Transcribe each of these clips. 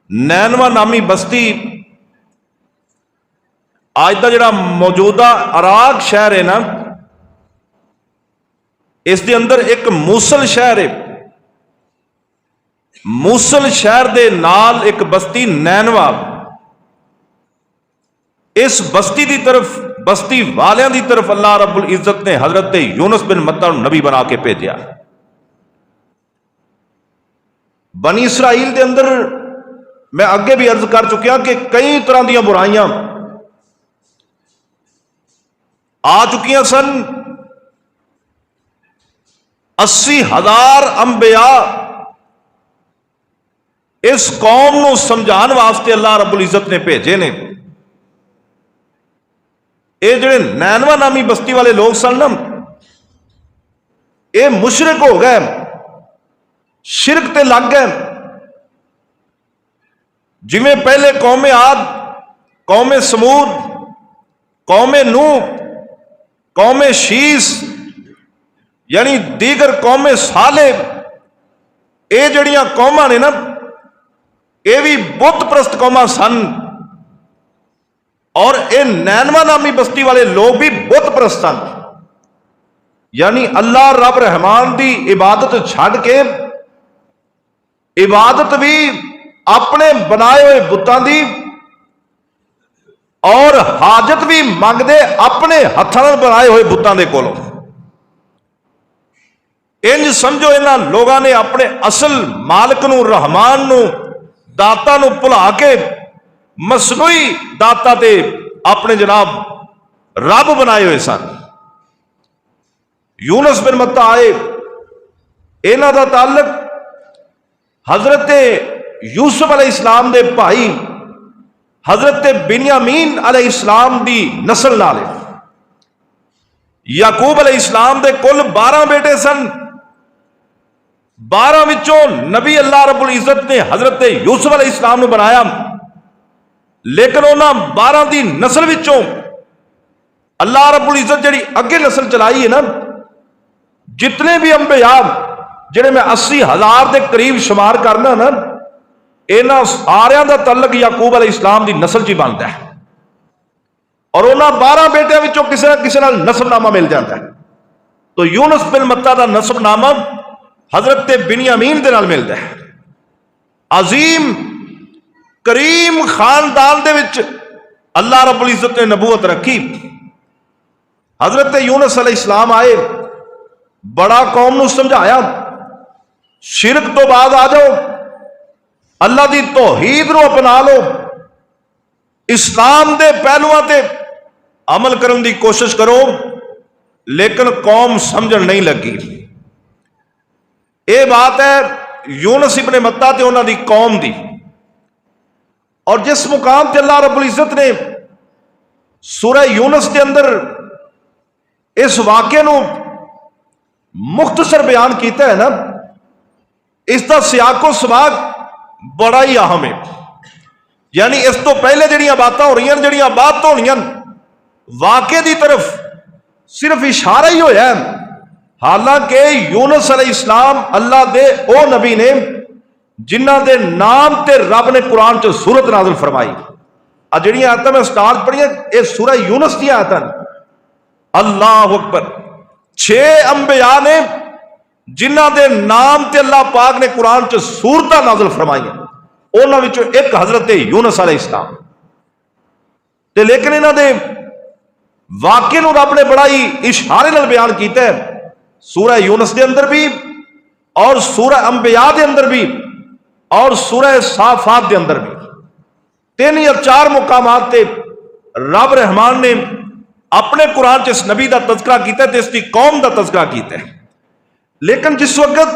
नैनवा नामी बस्ती आज का जिहड़ा मौजूदा इराक शहर है ना, इसके अंदर एक मूसल शहर है। मूसल शहर के नाल एक बस्ती नैनवा, इस बस्ती की तरफ, बस्ती वालियां की तरफ अल्लाह रब्बुल इज्जत ने हजरत यूनुस बिन मत्ता नबी बना के भेजा। बनी इसराइल के अंदर मैं अगे भी अर्ज कर चुकिया कि कई तरह दी बुराइयां आ चुकियां सन। 80,000 अंबिया इस कौम को समझाने वास्ते अल्लाह रब्बुल इज्जत ने भेजे ने। ये जिहड़े नैनवा नामी बस्ती वाले लोग सन ना, ये मुशरिक हो गए, शिरक ते लग गए। जिवें पहले कौमे आद, कौमे समूद, कौमे नूह, कौमे शीस यानी दीगर कौमे साले, ये जड़ियां कौमां ने ना, ये भी बुत परस्त कौमां सन। और ये नैनवा नामी बस्ती वाले लोग भी बुत परस्त सन। यानी अल्लाह रब रहमान की इबादत छड़ के इबादत भी अपने बनाए हुए बुतां दी और हाजत भी मंगते अपने हत्थां नाल बनाए हुए बुतां दे कोलों। इंज समझो इन्हां लोगों ने अपने असल मालिक नूं, रहमान नूं, दाता नूं भुला के मसनूई दाता ते अपने जनाब रब बनाए हुए सन। यूनुस बिन मत्ता आए, इन्हां दा ताल्लुक हजरत यूसुफ अलैहिस्सलाम दे भाई हजरत बिन्यामीन अलैहिस्सलाम दी नस्ल नाल है। याकूब अलैहिस्सलाम दे कुल 12 बेटे सन। 12 विचों नबी अल्लाह रब्बुल इज्जत ने हजरत यूसुफ अलैहिस्सलाम नूं बनाया, लेकिन उन्होंने 12 की नस्ल विचों अल्लाह रब्बुल इज्जत जिहड़ी अगे नस्ल चलाई है ना, जितने भी अंबिया जिहड़े मैं 80,000 के करीब शुमार करना ना, इन्हां सारियां दा तल्लक याकूब अलैहिस्सलाम की नस्ल च बनता है। और उन्होंने 12 बेटियों विचों किसी न किसी नाल नस्बनामा मिल जाता है। तो यूनुस बिन मत्ता का नस्बनामा हजरत बिन्यामीन दे नाल मिलता है। अजीम करीम खानदान दे विच अल्लाह रब्बुल इज्जत ने नबूवत रखी। हजरत यूनुस अलैहिस्सलाम आए, बड़ा कौम नूं समझाया, शिरक तो बाद आ जाओ, अल्लाह दी तौहीद नूं अपना लो, इस्लाम दे पहलुआं ते अमल करने की कोशिश करो। लेकिन कौम समझण नहीं लगी। ये बात है यूनुस इब्ने मत्ता ते उन्हां दी कौम दी। और जिस मुकाम ते अल्लाह रब्बुल इज्जत ने सूरह यूनुस के अंदर इस वाक़े नूं मुख्तसर बयान किया है ना, इसका सियाको सबाक बड़ा ही अहम है। यानी इस तो पहले जड़ियां बातां हो रही हैं, जड़ियां बात तो होनियां, वाक़े की तरफ सिर्फ इशारा ही होया है। हालांकि यूनुस अलैहिस्सलाम अल्लाह दे ओ नबी ने जिन्हां दे नाम ते रब ने कुरान च सूरत नाज़िल फरमाई। आ जिहड़ियां आयतां मैं स्टार्ट पढ़ियां, ये सूरह यूनुस दी आयतां। अल्लाह अकबर। 6 अंबिया ने जिन्हां दे नाम ते अल्लाह पाक ने कुरान च सूरतां नाज़िल फरमाईयां, उन्हां विचों एक हजरत यूनुस अलैहिस्सलाम ते। लेकिन इन्हां दे वाक़े नूं रब ने बड़ा ही इशारे नाल बयान किया है, सूरह यूनुस के अंदर भी और सूरह अंबिया के अंदर भी और सूरह साफात के अंदर भी। 3 या 4 मुकामात ते रब रहमान ने अपने कुरान च इस नबी का तज़किरा किया ते इसकी कौम का तज़किरा किया है। लेकिन जिस वक्त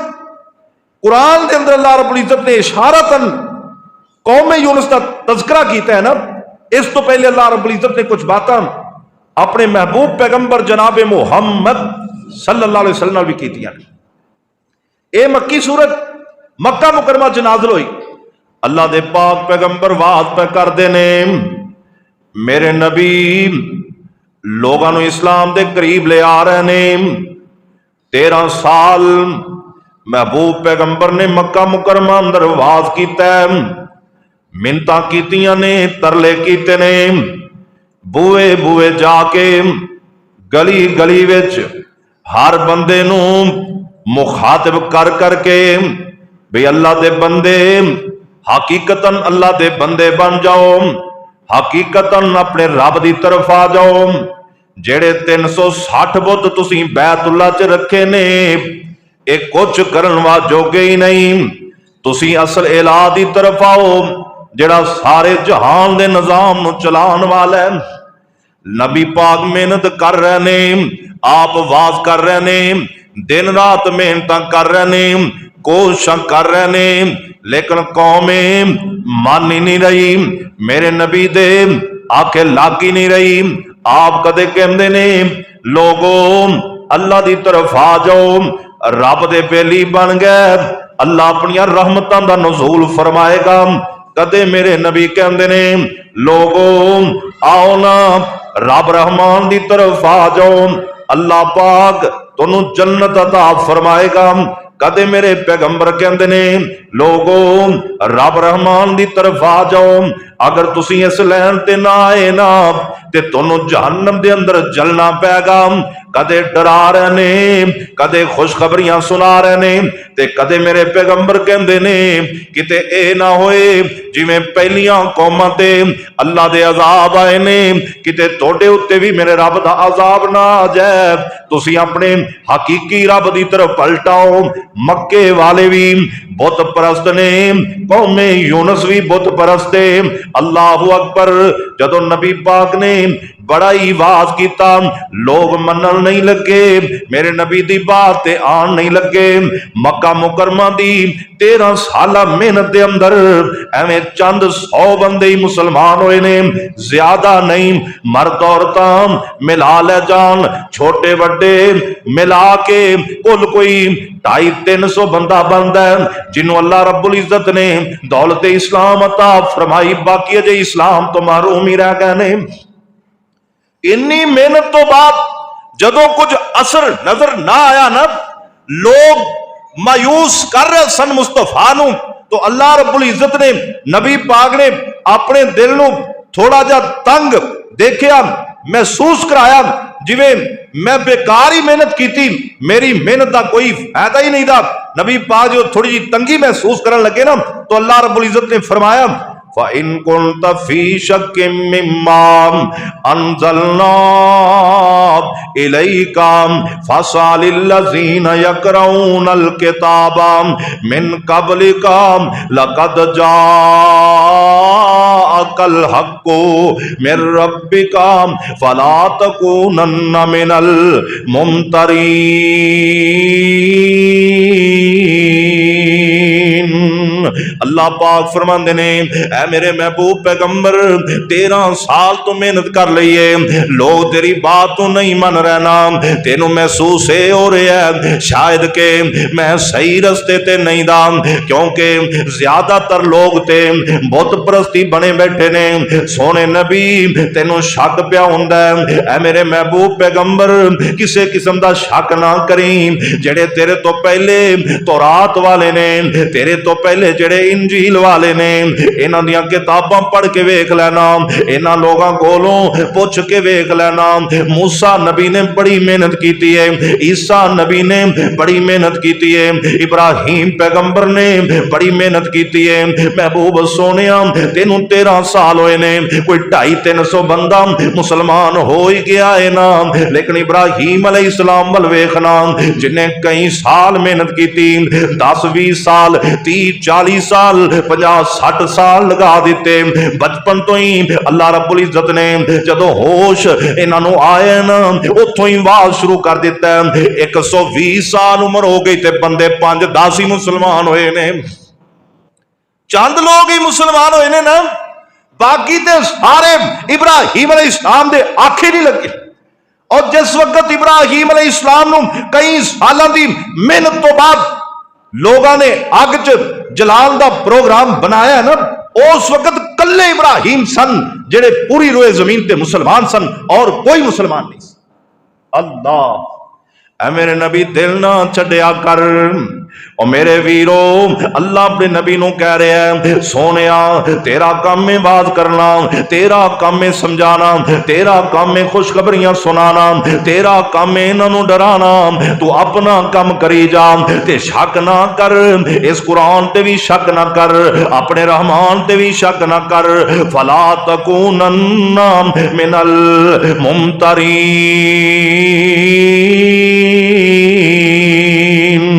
कुरान के अंदर अल्लाह रब्बुल इज्जत ने इशारतन कौम यूनुस का तज़किरा किया है ना, इस तो पहले अल्लाह रब्बुल इज्जत ने कुछ बातें अपने महबूब पैगंबर जनाब मुहम्मद सल्लल्लाहु अलैहि वसल्लम भी की। यह मक्की सूरत मक्का मुकरमा च नाज़िल हुई। अल्लाह दे पाक पैगंबर वाद पे करते ने, मेरे नबी लोगों को इस्लाम के करीब ले आ रहे ने। 13 साल महबूब पैगंबर ने मक्का मुकरमा अंदर वाज किया। मिन्नतां कीतियां ने, तरले कीते ने, बूए बूए जाके गली गली विच हर बंदे नू मुखातिब कर करके भी अल्लाह दे बंदे हकीकतन अल्लाह दे बंदे बन जाओ, हकीकतन अपने रब की तरफ आ जाओ। जेड़े 360 बुत तुसी बैतुल्ला च रखे ने ये कुछ करन वा जोगे ही नहीं। तुसी असल इलाह की तरफ आओ जेड़ा सारे जहान दे निजाम नू चलान वाला है। नबी पाक मेहनत कर रहे ने, आप वाज कर रहे ने, दिन रात मेहनत कर रहे ने, कोशिश कर रहे ने, लेकिन कौमें मान ही नहीं रही, मेरे नबी दे आखे लाग ही नहीं रही। आप कदे कहते ने लोगों अल्लाह की तरफ आ जाओ, रब दे बेली बन गए, अल्लाह अपन रहमतां दा नज़ूल फरमाएगा। कदे मेरे नबी कहते ने लोगों आओ ना रब रहमान की तरफ आ जाओ, अल्लाह पाक तुहानू जन्नत अता फरमाएगा। कदे मेरे पैगंबर कहते ने लोगों रब रहमान की तरफ आ जाओ, अगर तुसी इस लैन ते ना आए ना ते तुहानू जहन्नम दे अंदर जलना पैगा। कदे डरा रहे ने, कदे खुशखबरियां सुना रहे ने, ते कदे मेरे पैगंबर कहते ने किते ए ना होए जिवें पहलियां कौमां ते अल्लाह दे अजाब आए ने, किते तोड़े उत्ते भी मेरे रब दा अजाब ना आ जाए। तुसी अपने हकीकी रब दी तरफ पलटाओ। मक्के वाले भी बुत परस्त ने, कौमे यूनुस भी बुत परस्त है। अल्लाहु अकबर। जदों नबी पाक ने बड़ा ही वाज किया, लोग मनन नहीं लगे, मेरे नबी दी बात ते आन नहीं लगे। मक्का मुकरमा दी 13 साल मेहनत दे अंदर एवें चंद 100 बंदे ही मुसलमान होए ने, ज्यादा नहीं। मर्द औरतां मिला ले जान, छोटे बड़े मिला के कुल कोई 250-300 बंदा बनता है, जिन्हों अल्लाह रब्बुल इज्जत ने दौलत इस्लाम अता फरमाई। बाकी अजे इस्लाम तो महरूम ही रह गए ने। इन्नी मेहनत तो बाद जदों कुछ असर नजर ना आया ना, लोग मायूस कर रहे सन मुस्तफा नू, तो अल्लाह रब्बुल इज्जत ने नबी पाक ने अपने दिल नू थोड़ा जा तंग देखिया, महसूस कराया जिवें मैं बेकार ही मेहनत की थी, मेरी मेहनत का कोई फायदा ही नहीं था। नबी पाक जो थोड़ी जी तंगी महसूस करने लगे ना, तो अल्लाह रब्बुल इज्जत ने फरमाया फ़इन कुन्त फ़ी शक्किम मिम्मा अंज़लना इलैका फ़सालिल लज़ीना यक़रऊनल किताबा मिन क़ब्लिका लक़द जाअकल हक़्क़ु मिर रब्बिका फ़ला तकूनन्न मिनल मुमतरीन। अल्लाह पाक फरमाते ने ऐ मेरे महबूब पैगंबर 13 साल तो मेहनत कर ली है, लोग तेरी बात तो नहीं मन रहना, तेनों महसूस हो रहा है शायद के मैं सही रस्ते ते नहीं दा, क्योंकि ज्यादातर लोग ते बुत परस्ती बने बैठे ने। सोने नबी तेनों शक पिया हुंदा है, ऐ मेरे महबूब पैगंबर किसी किस्म का शक ना करी। जेड़े तेरे तो पहले तौरात वाले ने, तेरे तो पहले जेड़े इंजील वाले ने, इन्हां दियां किताबां पढ़ के वेख लेना, इन्हां लोगों कोलों पुछ के वेख लेना। मूसा नबी ने बड़ी मेहनत की है, ईसा नबी ने बड़ी मेहनत की है, इब्राहिम पैगंबर ने बड़ी मेहनत की है। महबूब सोने तेनू 13 साल होए ने, कोई 250-300 बंदा मुसलमान हो ही गया है ना, लेकिन इब्राहिम अलैहिस्सलाम वल वेखना जिन्हें कई साल मेहनत की, 10-20 साल 30-40 साल 50-60 साल लगा दिते। बचपन तो ही अल्लाह रब्बुल इज्जत ने जदों होश इन्हों आए ना, उतों ही वाज शुरू कर दिता है। 120 साल उम्र हो गई ते बंदे 5-10 ही मुसलमान होए ने, चंद लोग ही मुसलमान होए ने ना, बाकी ते सारे इब्राहिम अलैहिस्सलाम दे आखे नहीं लगे। और जिस वक्त इब्राहिम अलैहिस्सलाम नूं कई सालों की मेहनत तो बाद लोगों ने अग च जलाल का प्रोग्राम बनाया ना, उस वक्त कल्ले इब्राहिम सन जेड़े पूरी रोए जमीन ते मुसलमान सन, और कोई मुसलमान नहीं। अल्लाह ऐ मेरे नबी दिल ना छड्या कर, और मेरे वीरो, अल्लाह अपने नबी नू कह रहे हैं, सोनिया तेरा काम है बात करना, तेरा काम है समझाना, तेरा काम है खुशखबरियां सुनाना, तेरा काम है इन्हों डराना। तू अपना काम करी जा ते शक ना कर, इस कुरान ते भी शक ना कर, अपने रहमान ते भी शक ना कर। फला तकूनन्ना मिनल मुमतरीन।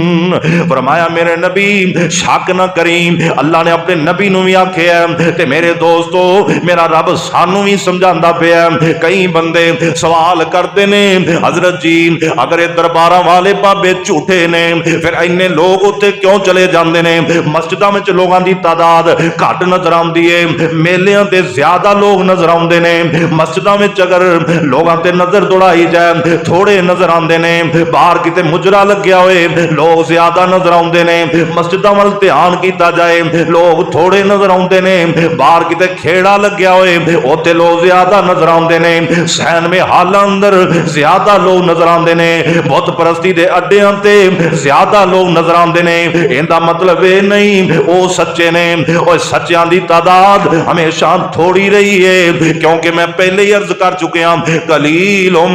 फरमाया मेरे नबी शक ना करी। अल्लाह ने अपने नबी नू भी आख्या ते मेरे दोस्तों मेरा रब सानू भी समझांदा पिया। कई बंदे सवाल करते ने, हजरत जी अगर ये दरबार वाले बाबे झूठे ने फिर इन्ने लोग उत्ते क्यों चले जाते ने? मस्जिदां में लोगों की तादाद घट नजर आती है, मेलियां ते ज्यादा लोग नजर आते ने। मस्जिदां में अगर लोगों ते नजर दौड़ाई जाए थोड़े नजर आते ने, बाहर किते मुजरा लग्या होए लोग ज्यादा नजर आते ने। मस्जिदां वाल ध्यान किया जाए लोग थोड़े नजर आते ने, बाहर किते खेड़ा लग्या होए उत्ते लोग ज्यादा नजर आते ने। सैन में हाल अंदर ज्यादा लोग नजर आते ने, बुत परस्ती के अड्डियां ते ज्यादा लोग नजर आते ने। इनका मतलब ये नहीं वो सच्चे ने, और सच्चियां की तादाद हमेशा थोड़ी रही है, क्योंकि मैं पहले ही अर्ज कर चुके कलीलुम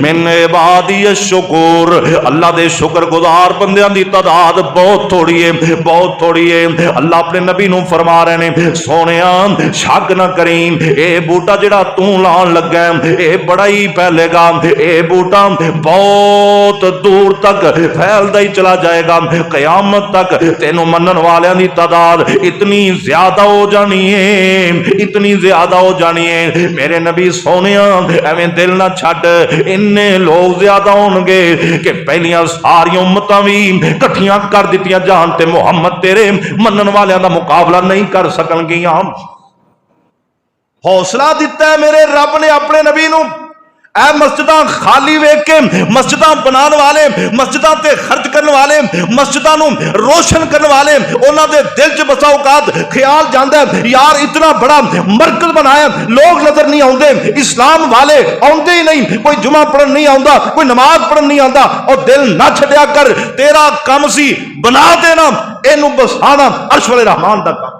मिन इबादी शुकुर, अल्लाह के शुक्रगुजार बंदियां की तादाद बहुत थोड़ी है, बहुत थोड़ी है। अल्लाह अपने नबी नू फरमा रहे ने, सोनिया शक ना करी, ए बूटा जिहड़ा तू लान लगा ये बड़ा ही फैलेगा, ये बूटा बहुत दूर तक फैलता ही चला जाएगा, कयामत तक तेनों मनन वालियां की तादाद इतनी ज्यादा हो जानी है, इतनी ज्यादा हो जानी है। मेरे नबी सोनिया एवें दिल ना छड्ड, इन्ने लोग ज्यादा होणगे कि पहलियां सारियां उम्मतां भी इकट्ठियां कर दित्तियां जान ते मुहम्मद तेरे मनन वालियां दा मुकाबला नहीं कर सकणगियां। हौसला दिता है मेरे रब ने अपने नबी नू। ऐ मस्जिदां खाली वेख के मस्जिदां बनाने वाले, मस्जिदां ते खर्च करने वाले, मस्जिदां नू रोशन करने वाले, उन्हां दे दिल च बसा औकात ख्याल जांदा है यार इतना बड़ा मरकज बनाया, लोग नजर नहीं आउंदे, इस्लाम वाले आउंदे ही नहीं, कोई जुमा पढ़न नहीं आउंदा, कोई नमाज पढ़न नहीं आउंदा। और दिल ना छड्या कर, तेरा काम सी बना देना, इनू बसाना अर्श वाले रहमान दा काम।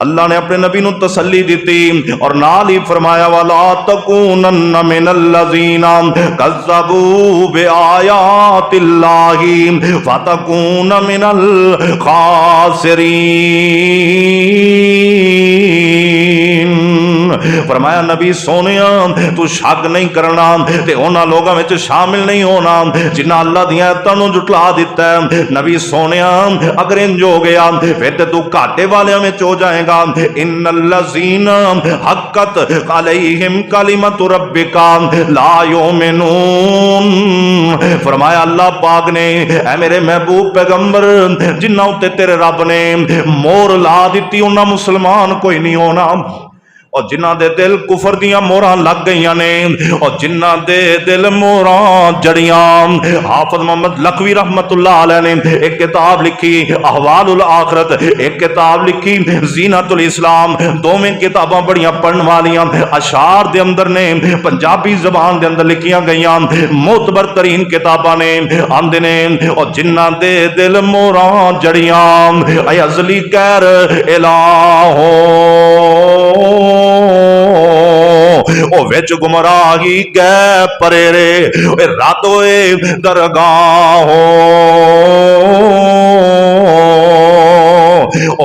अल्लाह ने अपने नबी नू तसल्ली दी और नाल ही फरमाया वाला तकूनन्ना मिनल्लज़ीना कज़्ज़बू बिआयातिल्लाहि फतकून मिनल खासिरीन। फरमाया नबी सोनिया तू शक नहीं करना ते उन्हां लोगों में शामिल नहीं होना जिन्हां अल्लाह दी आयतां नू जुटला दिता है। नबी सोनिया अगर इंज हो गया फिर ते तू घाटे वालियां में हो जाएगा। इन्नल्लज़ीना हक्कत अलैहिम कलिमतु रब्बिका ला युमिनून। फरमाया अल्लाह पाक ने ऐ मेरे महबूब पैगंबर जिन्हां उत्ते तेरे रब ने मोहर ला दी उन्हां मुसलमान कोई नहीं होना, और जिन्हां दे दिल कुफर दियां मोहरां लग गई ने, और जिन्हां दे दिल मोहरां जड़ियां। हाफिज मोहम्मद लखवी रहमतुल्लाह अलैह ने एक किताब लिखी अहवालुल आखिरत, एक किताब लिखी जीनतुल इस्लाम। दोवें किताबां बड़ियां पढ़न वालियां अशार दे अंदर ने, पंजाबी जबान दे अंदर लिखियां गईयां, मोतबर तरीन किताबां ने। आंदे ने और जिन्हां दे दिल मोहरां जड़ियां ऐ अज़ली कहर इलाहो ओ विच गुमराही गै परे रे रद होए दरगाह।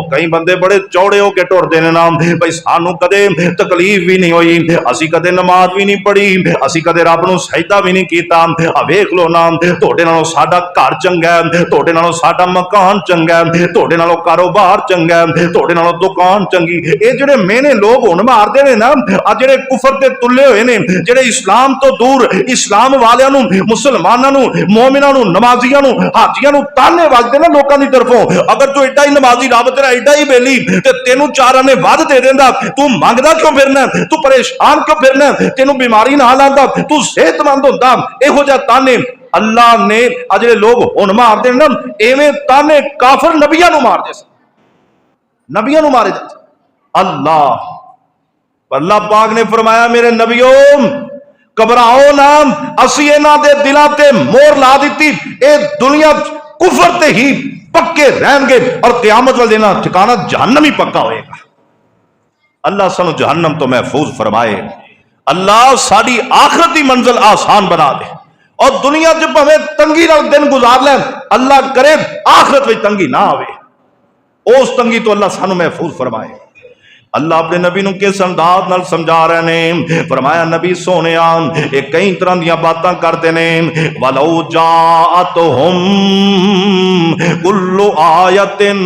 कई बंदे बड़े चौड़े होके टुरदे ने ना भाई सानू कदे तकलीफ भी नहीं हुई, असी कदे नमाज भी नहीं पढ़ी, असी कदे रब नू सजदा भी नहीं कीता। वेख लो ना तोड़े नालों साडा घर चंगा है, तोड़े नालों साडा मकान चंगा है, तोड़े नालों कारोबार चंगा है, तोड़े नालों दुकान चंगी। ये जिहड़े मेहने लोग हुण मारदे ने ना, आ जिहड़े कुफर ते तुले होए ने, जिहड़े इस्लाम तो दूर इस्लाम वालियां नू, मुसलमानां नू, मोमिनां नू, नमाजियां नू, हाजियां नू ताने वजदे ने लोकां दी तरफों। अगर तू एडा ही नमाजी रब तेरा एडा ही बेली ते तेनू चार आने वध दे देंदा, तू मंगदा क्यों फिरना, तू परेशान क्यों फिरना, तेनू बीमारी ना लांदा, तू सेहतमंद हुंदा। इहो जिहा ताने अल्लाह ने आ जिहड़े लोग हुण मारदे ने ना, एवें ताने काफिर नबियां नू मारदे सन, नबियां नू मारे जाते। अल्लाह पाक ने फरमाया मेरे नबियों घबराओ ना, असी इन्हां दे दिलां ते मोहर ला दी, ये दुनिया कुफर ते ही पक्के रहेंगे और क़यामत वाले दिन ठिकाना जहन्नम ही पक्का होएगा। अल्लाह सानू जहन्नम तो महफूज फरमाए। अल्लाह साड़ी आखिरत की मंजिल आसान बना दे और दुनिया च भावें तंगी नाल दिन गुजार लें, अल्लाह करे आखिरत में तंगी ना आवे, उस तंगी तो अल्लाह सानू महफूज फरमाए। अल्लाह अपने नबी नू किस अंदाज नाल समझा रहे ने, फरमाया नबी सोने ये कई तरह दी बातां करते ने। वलौ जाअतहुम कुल्लु आयतिन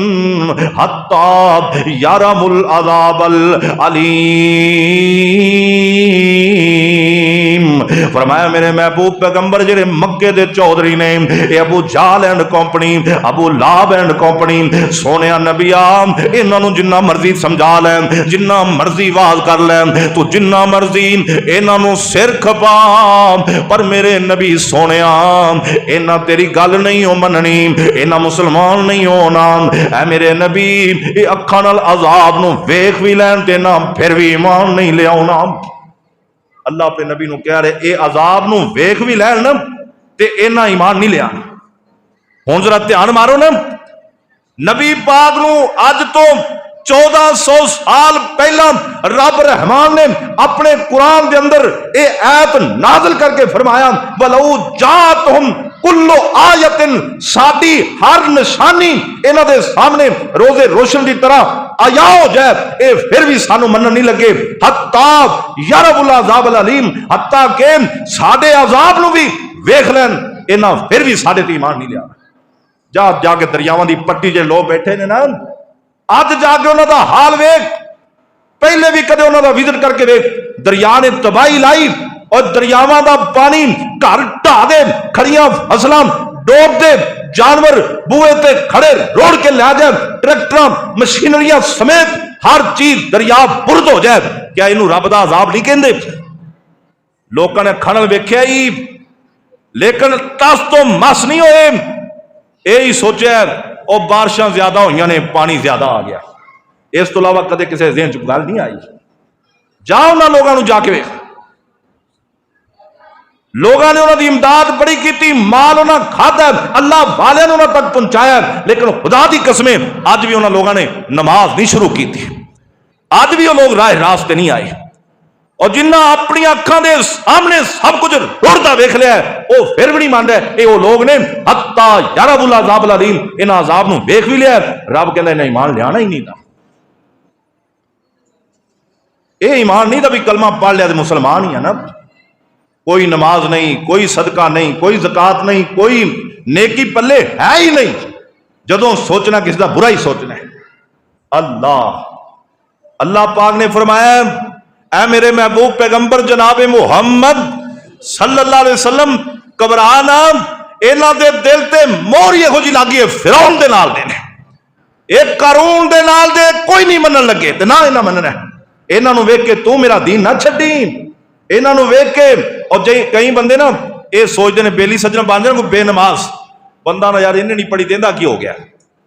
हत्ता यरमुल अज़ाबल अलीम। फरमाया मेरे महबूब पैगंबर जेरे मक्के दे चौधरी ने, अबू जाल एंड कंपनी, अबू लाब एंड कंपनी, सोने नबिया इन्हां नू जिन्ना मर्जी समझा लें, जिन्ना मर्जी वाज कर ले, तू जिन्ना मर्जी इन्हों सिर खपा, पर मेरे नबी सोने इन्ना तेरी गल नहीं हो मननी, इन्ना मुसलमान नहीं होना। ऐ मेरे नबी ये अखां नाल अजाब नू वेख भी लैन ते ना फिर भी ईमान नहीं ले आउना। अल्लाह अपने नबी नू कह रहे ये अजाब नू वेख भी लैन ना ते इन्ना ईमान नहीं लिया। हुण जरा ध्यान मारो ना, नबी पाक नू अज तो 1400 साल पहला रब रहमान ने अपने कुरान के अंदर ये आयत नाज़िल करके फरमाया, वलौ जाअतहुम कुल्लु आयतिन, साडी हर निशानी इन्हां दे सामने रोजे रोशन की तरह आया हो जाए, ये फिर भी सानू मनन नहीं लगे। हत्ता यरबुल अज़ाबल अलीम, हत्ता के साडे अजाब नू भी वेख लैन, इन्हां फिर भी साडे ते ईमान नहीं लिया। जा जाके दरियावां दी पट्टी जे लोग बैठे ने ना, अज जाके उन्होंने हाल वेख, पहले भी कदे उन्होंने विजिट करके वेख, दरिया ने तबाही लाई और दरियावां दा पानी घर ढा दे, खड़ियां फसलां डोब दे, जानवर बूहे ते खड़े रोड़ के ला जाए, ट्रैक्टर मशीनरियां समेत हर चीज दरिया बुरद हो जाए। क्या इनू रब दा अजाब नहीं कहंदे? लोगों ने खनल वेख्या ही, लेकिन तस तो मस नहीं होए, यही सोचा और बारिशां ज्यादा हुई ने, पानी ज्यादा आ गया। इस तो अलावा कदे किसी ज़हन च गल नहीं आई। जाओ ना लोगों को जाके वेख, लोगों ने उन्होंने इमदाद बड़ी की, माल उन्हें खादा, अल्लाह वाले ने उन्होंने तक पहुंचाया, लेकिन खुदा की कसमें अज भी उन्होंने लोगों ने नमाज नहीं शुरू की थी, अज भी वो लोग राह रास्ते नहीं आए। और जिन्ना अपनी अखां दे सामने सब कुछ रुड़दा वेख लिया वो फिर भी नहीं मान रहे, वो लोग ने हत्ता यरबुल अज़ाबल अलीम, इन्हां अजाब नू वेख भी लिया, रब कहंदा इन्हां ईमान लियाना ही नहीं था। ये ईमान नहीं था भी कलमा पढ़ लिया तो मुसलमान ही है ना, कोई नमाज नहीं, कोई सदका नहीं, कोई ज़कात नहीं, कोई नेकी पल्ले है ही नहीं, जदों सोचना किसी का बुरा ही सोचना है। अल्लाह पाक ने फरमाया, ऐ मेरे महबूब पैगंबर जनाब मुहम्मद सल्लल्लाहु अलैहि वसल्लम, घबरा ना, इन्हां दे दिल ते मोहर इहो जी लगी है फिरौन दे नाल दे, एक कारून दे नाल दे, कोई नहीं मनन लगे ते ना इन्हां मनना। इन्हां नूं वेख के तू मेरा दीन ना छड्डी, इन्हां नूं वेख के। और जे कई बंदे ना ये सोचते हैं बेली सज्जन बन जाए, कोई बेनमाज बंदा ना यार इन्हें नहीं पढ़ी देंदा की हो गया,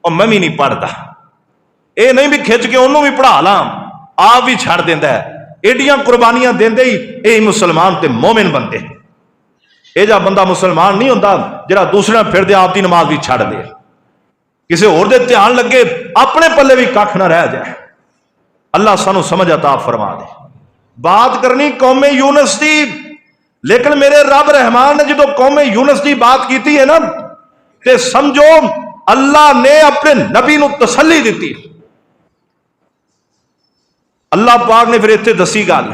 और मैं भी नहीं पढ़ता, ये नहीं भी खिंच के उन्होंने भी पढ़ा ला, आप भी छड़ देंदा है। एडियां कुर्बानियां देंदे ही ये मुसलमान ते मोमिन बनते। यह जा बंदा मुसलमान नहीं होता जिहड़ा दूसरे फिरदे आप की नमाज भी छड़ दे, किसी होर दे ध्यान लगे, अपने पल्ले भी कख ना रह जाए। अल्लाह सानू समझ अता फरमा दे। बात करनी कौमे यूनस की, लेकिन मेरे रब रहमान ने जो कौमे यूनस की बात की है ना, ते समझो अल्लाह ने अपने नबी नू तसल्ली दी। अल्लाह पाक ने फिर इत्थे दसी गल,